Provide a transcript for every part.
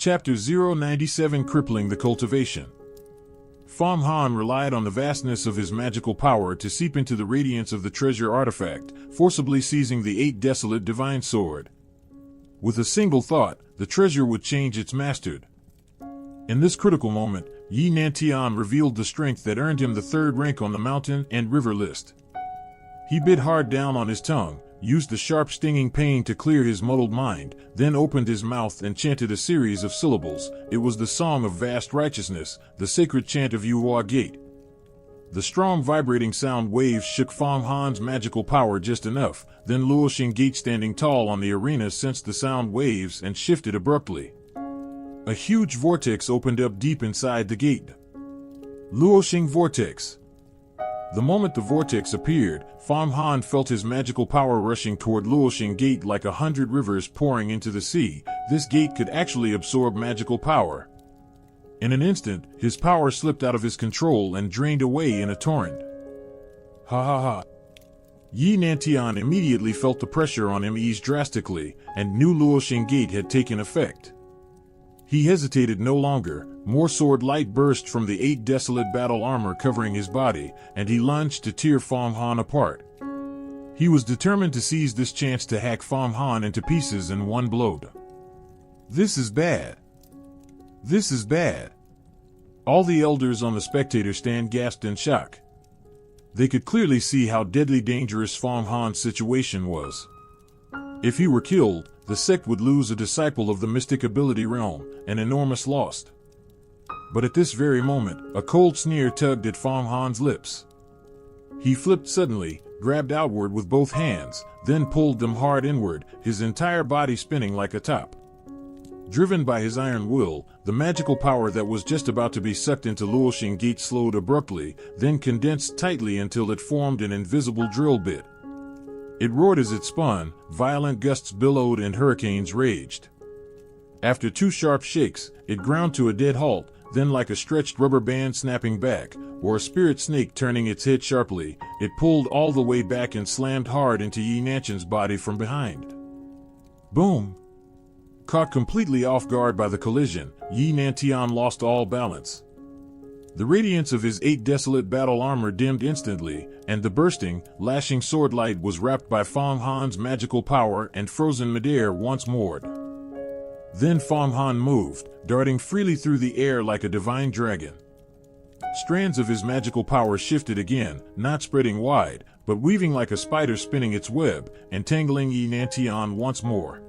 Chapter 097 Crippling the Cultivation. Fang Han relied on the vastness of his magical power to seep into the radiance of the treasure artifact, forcibly seizing the 8 desolate divine sword. With a single thought, the treasure would change its master. In this critical moment, Yi Nantian revealed the strength that earned him the 3rd rank on the mountain and river list. He bit hard down on his tongue, used the sharp stinging pain to clear his muddled mind, then opened his mouth and chanted a series of syllables. It was the song of vast righteousness, the sacred chant of Yuhua Gate. The strong vibrating sound waves shook Fang Han's magical power just enough, then Luoxing Gate standing tall on the arena sensed the sound waves and shifted abruptly. A huge vortex opened up deep inside the gate. Luoxing Vortex. The moment the vortex appeared, Fang Han felt his magical power rushing toward Luoxing Gate like 100 rivers pouring into the sea. This gate could actually absorb magical power. In an instant, his power slipped out of his control and drained away in a torrent. Ha ha ha. Yi Nantian immediately felt the pressure on him ease drastically, and knew Luoxing Gate had taken effect. He hesitated no longer. More sword light burst from the 8 desolate battle armor covering his body, and he lunged to tear Fang Han apart. He was determined to seize this chance to hack Fang Han into pieces in one blow. This is bad. This is bad. All the elders on the spectator stand gasped in shock. They could clearly see how deadly dangerous Fang Han's situation was. If he were killed, the sect would lose a disciple of the mystic ability realm, an enormous loss. But at this very moment, a cold sneer tugged at Fang Han's lips. He flipped suddenly, grabbed outward with both hands, then pulled them hard inward, his entire body spinning like a top. Driven by his iron will, the magical power that was just about to be sucked into Luoxing Gate slowed abruptly, then condensed tightly until it formed an invisible drill bit. It roared as it spun, violent gusts billowed and hurricanes raged. After 2 sharp shakes, it ground to a dead halt, then like a stretched rubber band snapping back, or a spirit snake turning its head sharply, it pulled all the way back and slammed hard into Yi Nantian's body from behind. Boom! Caught completely off guard by the collision, Yi Nantian lost all balance. The radiance of his 8 desolate battle armor dimmed instantly, and the bursting, lashing sword light was wrapped by Fang Han's magical power and frozen midair once more. Then Fang Han moved, darting freely through the air like a divine dragon. Strands of his magical power shifted again, not spreading wide, but weaving like a spider spinning its web, entangling Yi Nantian once more.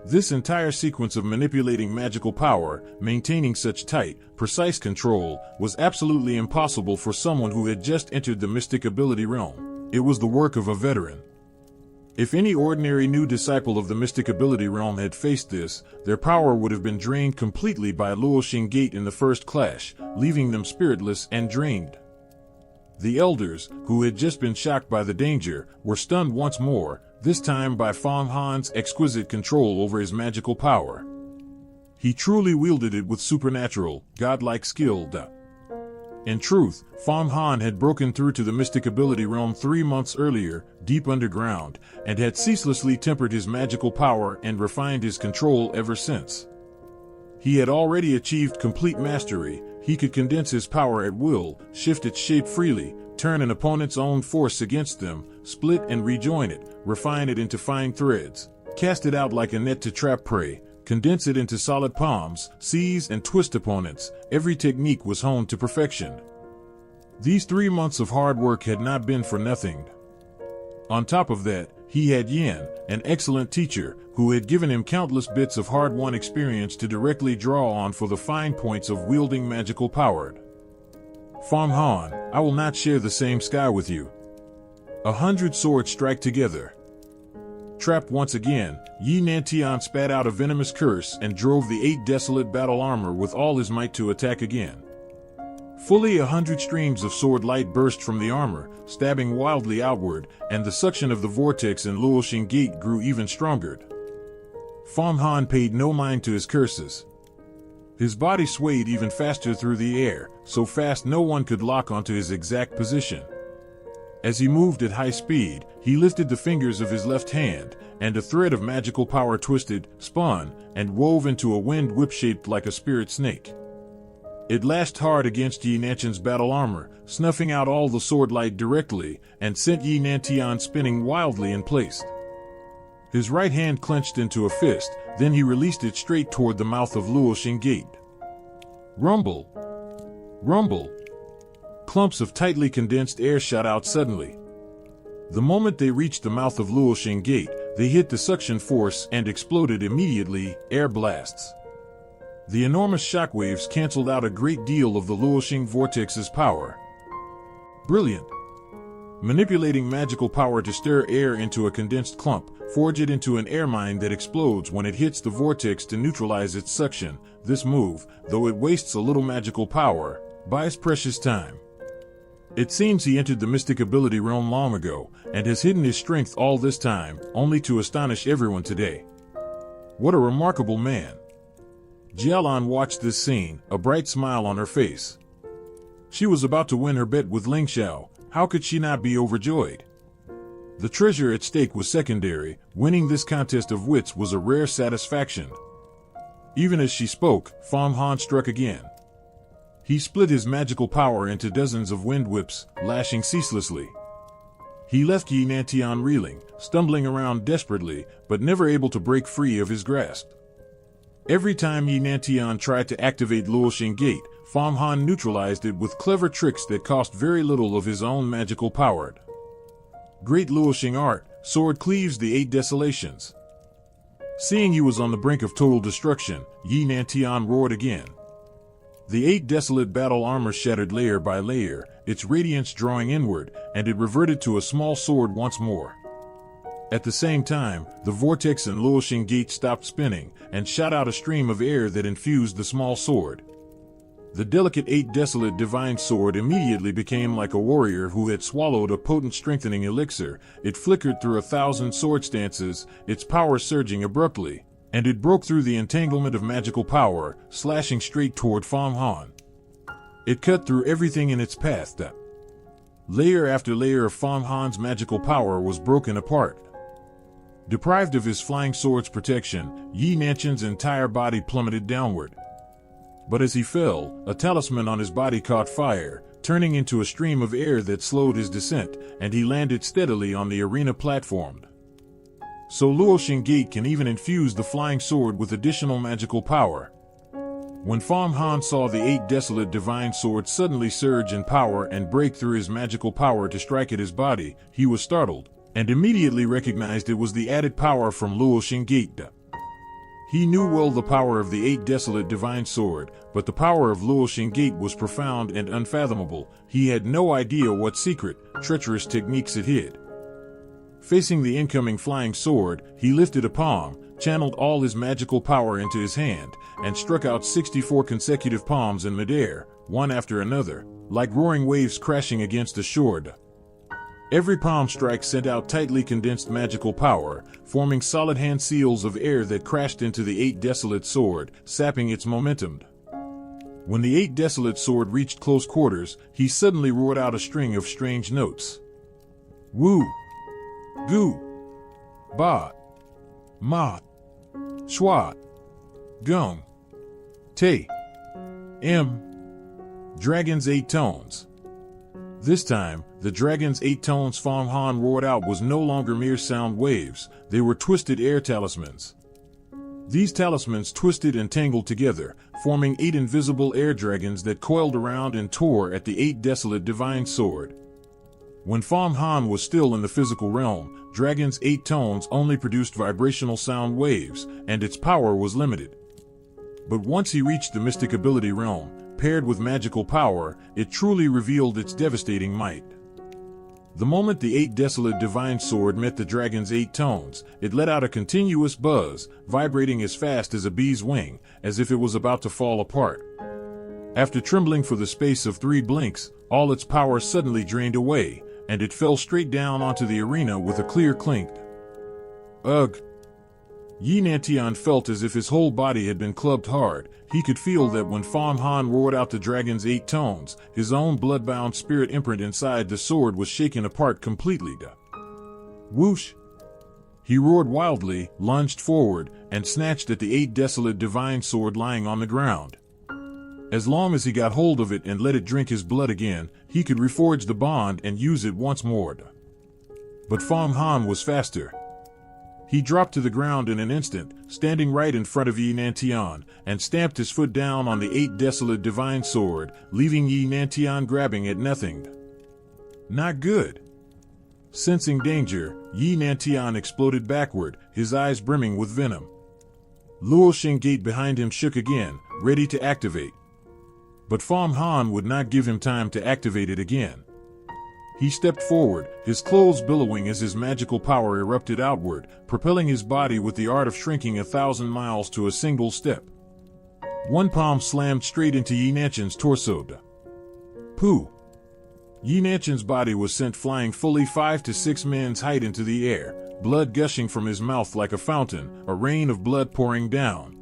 This entire sequence of manipulating magical power, maintaining such tight, precise control, was absolutely impossible for someone who had just entered the mystic ability realm. It was the work of a veteran. If any ordinary new disciple of the mystic ability realm had faced this, their power would have been drained completely by Luoxing Gate in the first clash, leaving them spiritless and drained. The elders, who had just been shocked by the danger, were stunned once more, this time by Fang Han's exquisite control over his magical power. He truly wielded it with supernatural, godlike skill. In truth, Fang Han had broken through to the mystic ability realm 3 months earlier, deep underground, and had ceaselessly tempered his magical power and refined his control ever since. He had already achieved complete mastery. He could condense his power at will, shift its shape freely, turn an opponent's own force against them, split and rejoin it, refine it into fine threads, cast it out like a net to trap prey, condense it into solid palms, seize and twist opponents. Every technique was honed to perfection. These 3 months of hard work had not been for nothing. On top of that, he had Yan, an excellent teacher, who had given him countless bits of hard-won experience to directly draw on for the fine points of wielding magical power. Fang Han, I will not share the same sky with you. 100 swords strike together. Trapped once again, Yi Nantian spat out a venomous curse and drove the 8 desolate battle armor with all his might to attack again. Fully 100 streams of sword light burst from the armor, stabbing wildly outward, and the suction of the vortex in Luoxing Gate grew even stronger. Fang Han paid no mind to his curses. His body swayed even faster through the air, so fast no one could lock onto his exact position. As he moved at high speed, he lifted the fingers of his left hand, and a thread of magical power twisted, spun, and wove into a wind whip shaped like a spirit snake. It lashed hard against Yi Nantian's battle armor, snuffing out all the sword light directly, and sent Yi Nantian spinning wildly in place. His right hand clenched into a fist, then he released it straight toward the mouth of Luoxing Gate. Rumble! Rumble! Clumps of tightly condensed air shot out suddenly. The moment they reached the mouth of Luoxing Gate, they hit the suction force and exploded immediately, air blasts. The enormous shockwaves canceled out a great deal of the Luoxing vortex's power. Brilliant! Manipulating magical power to stir air into a condensed clump, forge it into an air mine that explodes when it hits the vortex to neutralize its suction. This move, though it wastes a little magical power, buys precious time. It seems he entered the mystic ability realm long ago, and has hidden his strength all this time, only to astonish everyone today. What a remarkable man! Jialan watched this scene, a bright smile on her face. She was about to win her bet with Ling Xiao. How could she not be overjoyed? The treasure at stake was secondary. Winning this contest of wits was a rare satisfaction. Even as she spoke, Fang Han struck again. He split his magical power into dozens of wind whips, lashing ceaselessly. He left Yi Nantian reeling, stumbling around desperately, but never able to break free of his grasp. Every time Yi Nantian tried to activate Luoxing Gate, Fang Han neutralized it with clever tricks that cost very little of his own magical power. Great Luoxing art, sword cleaves the 8 desolations. Seeing he was on the brink of total destruction, Yi Nantian roared again. The 8 desolate battle armor shattered layer by layer, its radiance drawing inward, and it reverted to a small sword once more. At the same time, the vortex in Luoxing Gate stopped spinning, and shot out a stream of air that infused the small sword. The delicate 8 desolate divine sword immediately became like a warrior who had swallowed a potent strengthening elixir. It flickered through 1,000 sword stances, its power surging abruptly, and it broke through the entanglement of magical power, slashing straight toward Fang Han. It cut through everything in its path. Layer after layer of Fang Han's magical power was broken apart. Deprived of his flying sword's protection, Yi Nantian's entire body plummeted downward. But as he fell, a talisman on his body caught fire, turning into a stream of air that slowed his descent, and he landed steadily on the arena platform. So Luoxing Gate can even infuse the flying sword with additional magical power. When Fang Han saw the 8 desolate divine swords suddenly surge in power and break through his magical power to strike at his body, he was startled, and immediately recognized it was the added power from Luoxing Gate. He knew well the power of the 8 desolate divine sword, but the power of Luoxing Gate was profound and unfathomable. He had no idea what secret, treacherous techniques it hid. Facing the incoming flying sword, he lifted a palm, channeled all his magical power into his hand, and struck out 64 consecutive palms in midair, one after another, like roaring waves crashing against a shore. Every palm strike sent out tightly condensed magical power, forming solid hand seals of air that crashed into the 8 desolate sword, sapping its momentum. When the 8 desolate sword reached close quarters, he suddenly roared out a string of strange notes. Wu, Gu, Ba, Ma, Schwa, Gung, Te, M. Dragon's 8 tones. This time, the dragon's 8 tones Fang Han roared out was no longer mere sound waves, they were twisted air talismans. These talismans twisted and tangled together, forming 8 invisible air dragons that coiled around and tore at the 8 desolate divine sword. When Fang Han was still in the physical realm, Dragon's 8 tones only produced vibrational sound waves, and its power was limited. But once he reached the mystic ability realm, paired with magical power, it truly revealed its devastating might. The moment the 8 desolate divine sword met the dragon's 8 tones, it let out a continuous buzz, vibrating as fast as a bee's wing, as if it was about to fall apart. After trembling for the space of 3 blinks, all its power suddenly drained away, and it fell straight down onto the arena with a clear clink. Ugh! Yi Nantian felt as if his whole body had been clubbed hard. He could feel that when Fang Han roared out the dragon's 8 tones, his own blood-bound spirit imprint inside the sword was shaken apart completely. Whoosh! He roared wildly, lunged forward, and snatched at the 8 desolate divine sword lying on the ground. As long as he got hold of it and let it drink his blood again, he could reforge the bond and use it once more. But Fang Han was faster. He dropped to the ground in an instant, standing right in front of Yi Nantian, and stamped his foot down on the 8 desolate divine sword, leaving Yi Nantian grabbing at nothing. Not good. Sensing danger, Yi Nantian exploded backward, his eyes brimming with venom. Luoxing gate behind him shook again, ready to activate. But Fang Han would not give him time to activate it again. He stepped forward, his clothes billowing as his magical power erupted outward, propelling his body with the art of shrinking 1,000 miles to a single step. One palm slammed straight into Yi Nantian's torso. Pooh! Yi Nantian's body was sent flying fully 5 to 6 men's height into the air, blood gushing from his mouth like a fountain, a rain of blood pouring down.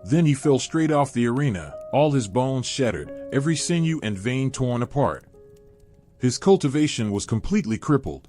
Then he fell straight off the arena, all his bones shattered, every sinew and vein torn apart. His cultivation was completely crippled.